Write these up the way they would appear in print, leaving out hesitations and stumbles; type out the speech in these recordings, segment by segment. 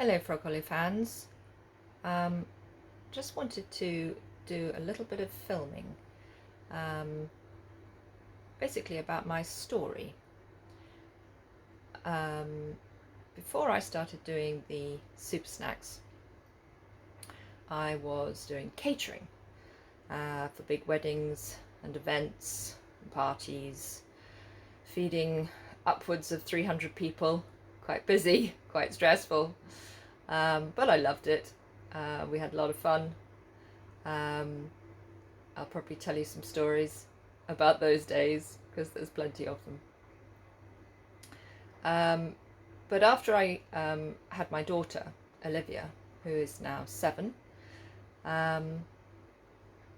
Hello Frogolly fans. Um, just wanted to do a little bit of filming, um, basically about my story. Before I started doing the super snacks, I was doing catering for big weddings and events and parties, feeding upwards of 300 people. Quite busy, quite stressful, but I loved it. We had a lot of fun. Um, I'll probably tell you some stories about those days because there's plenty of them. But after I had my daughter, Olivia, who is now 7, I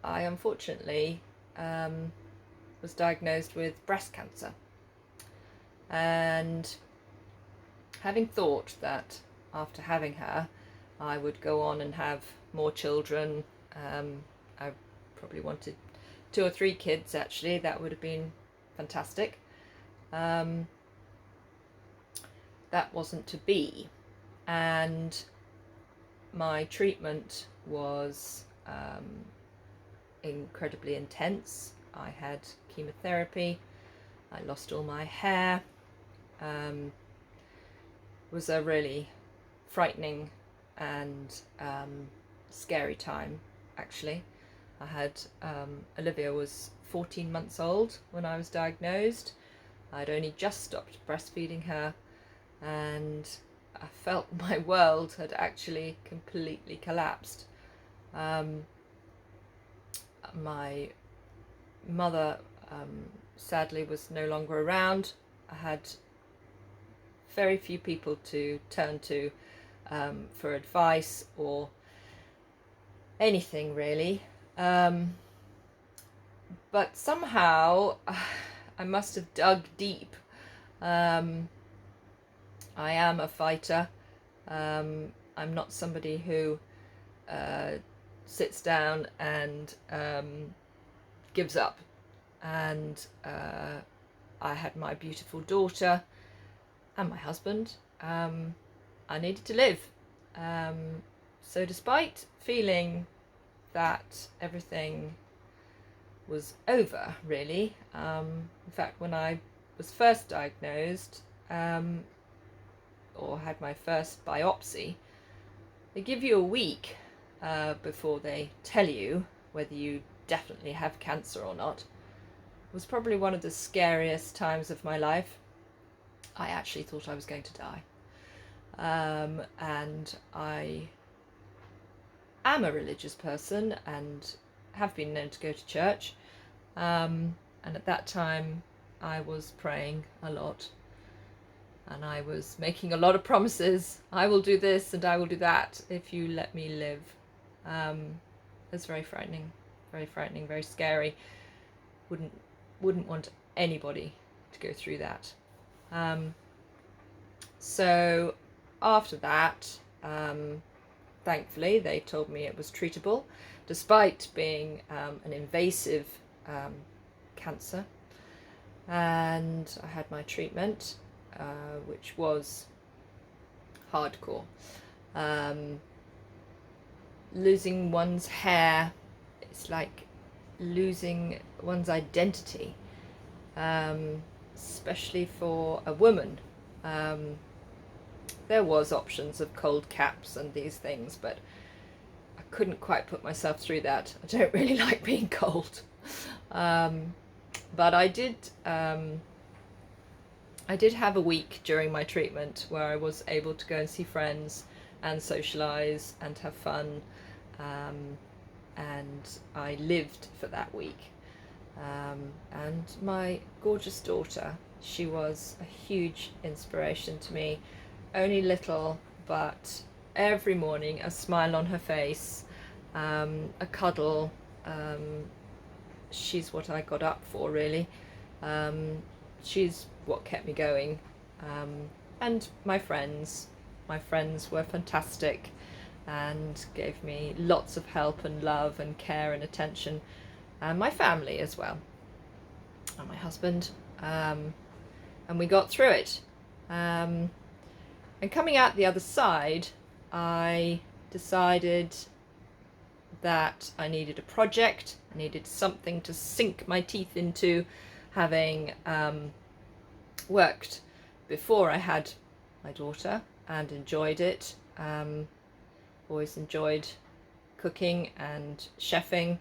unfortunately was diagnosed with breast cancer. And having thought that after having her, I would go on and have more children, I probably wanted 2 or 3 kids actually. That would have been fantastic. That wasn't to be, and my treatment was incredibly intense. I had chemotherapy, I lost all my hair. It was a really frightening and scary time actually. I had Olivia was 14 months old when I was diagnosed. I'd only just stopped breastfeeding her, and I felt my world had actually completely collapsed. My mother sadly was no longer around. I had very few people to turn to for advice or anything really. But somehow I must have dug deep. I am a fighter. I'm not somebody who sits down and gives up. And I had my beautiful daughter and my husband. I needed to live. So despite feeling that everything was over, really, in fact, when I was first diagnosed, or had my first biopsy, they give you a week before they tell you whether you definitely have cancer or not. It was probably one of the scariest times of my life. I actually thought I was going to die. And I am a religious person and have been known to go to church. And at that time I was praying a lot. And I was making a lot of promises. I will do this and I will do that if you let me live. It's very frightening, very scary. Wouldn't want anybody to go through that. So after that, thankfully, they told me it was treatable, despite being an invasive cancer. And I had my treatment, which was hardcore. Losing one's hair, it's like losing one's identity, especially for a woman. There was options of cold caps and these things, but I couldn't quite put myself through that. I don't really like being cold. But I did have a week during my treatment where I was able to go and see friends and socialise and have fun, and I lived for that week. And my gorgeous daughter, she was a huge inspiration to me. Only little, but every morning a smile on her face, a cuddle. She's what I got up for, really. She's what kept me going. And my friends were fantastic and gave me lots of help and love and care and attention, and my family as well, and my husband, and we got through it. And coming out the other side, I decided that I needed a project. I needed something to sink my teeth into, having worked before I had my daughter and enjoyed it. Always enjoyed cooking and chefing.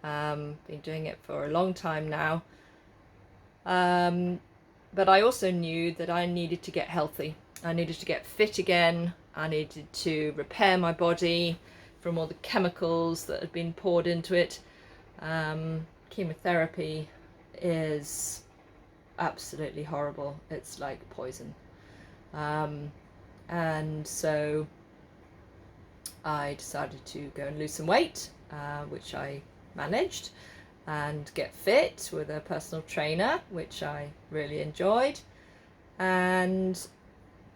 Been doing it for a long time now. But I also knew that I needed to get healthy. I needed to get fit again. I needed to repair my body from all the chemicals that had been poured into it. Chemotherapy is absolutely horrible. It's like poison. And so I decided to go and lose some weight, which I managed, and get fit with a personal trainer, which I really enjoyed. And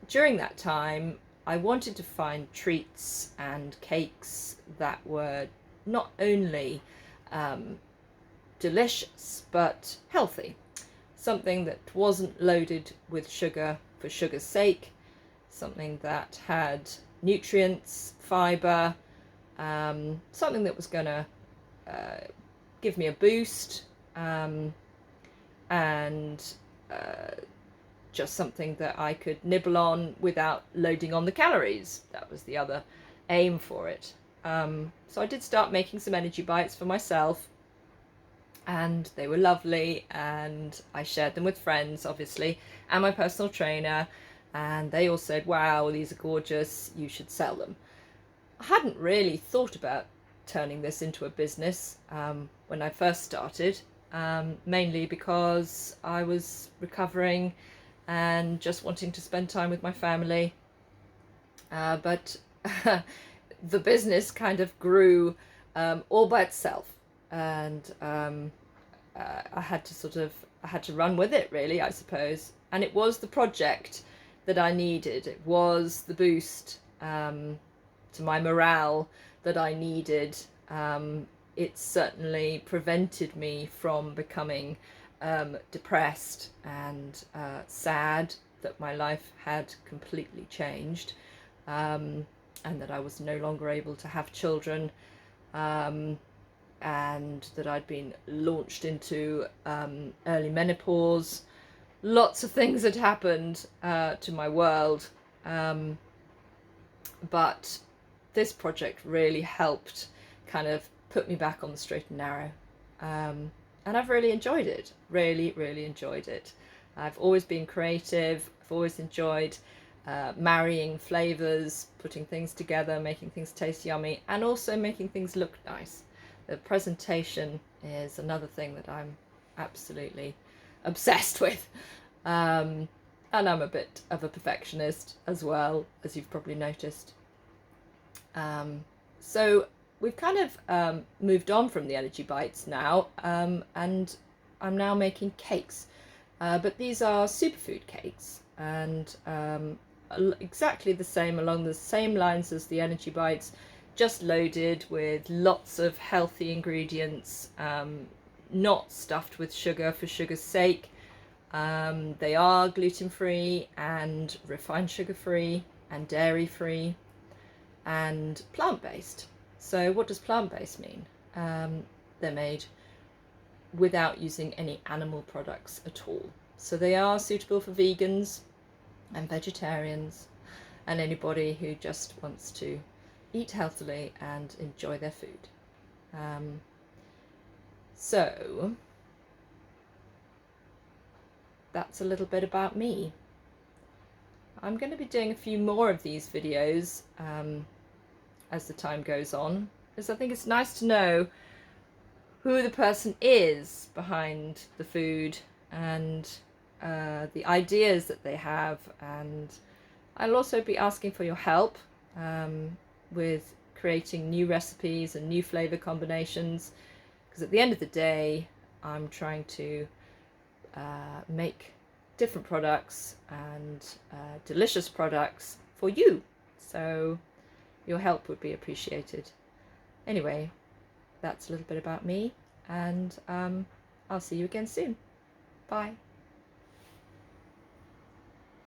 during that time, I wanted to find treats and cakes that were not only delicious but healthy. Something that wasn't loaded with sugar for sugar's sake, something that had nutrients, fibre, something that was going to give me a boost, and just something that I could nibble on without loading on the calories. That was the other aim for it. So I did start making some energy bites for myself, and they were lovely, and I shared them with friends, obviously, and my personal trainer, and they all said, wow, these are gorgeous, you should sell them. I hadn't really thought about turning this into a business when I first started, mainly because I was recovering and just wanting to spend time with my family. But the business kind of grew all by itself, and I had to run with it, really, I suppose. And it was the project that I needed. It was the boost to my morale that I needed. It certainly prevented me from becoming depressed and sad that my life had completely changed, and that I was no longer able to have children, and that I'd been launched into early menopause. Lots of things had happened to my world, but this project really helped kind of put me back on the straight and narrow. And I've really enjoyed it, really enjoyed it. I've always been creative. I've always enjoyed marrying flavors, putting things together, making things taste yummy, and also making things look nice. The presentation is another thing that I'm absolutely obsessed with. And I'm a bit of a perfectionist as well, as you've probably noticed. So we've kind of moved on from the energy bites now, and I'm now making cakes. But these are superfood cakes, and exactly the same, along the same lines as the energy bites, just loaded with lots of healthy ingredients, not stuffed with sugar for sugar's sake. They are gluten-free and refined sugar-free and dairy-free and plant-based. So what does plant-based mean? They're made without using any animal products at all. So they are suitable for vegans and vegetarians and anybody who just wants to eat healthily and enjoy their food. So that's a little bit about me. I'm going to be doing a few more of these videos as the time goes on, because I think it's nice to know who the person is behind the food and the ideas that they have. And I'll also be asking for your help with creating new recipes and new flavor combinations, because at the end of the day I'm trying to make different products and delicious products for you. So your help would be appreciated. Anyway, that's a little bit about me, and I'll see you again soon. Bye.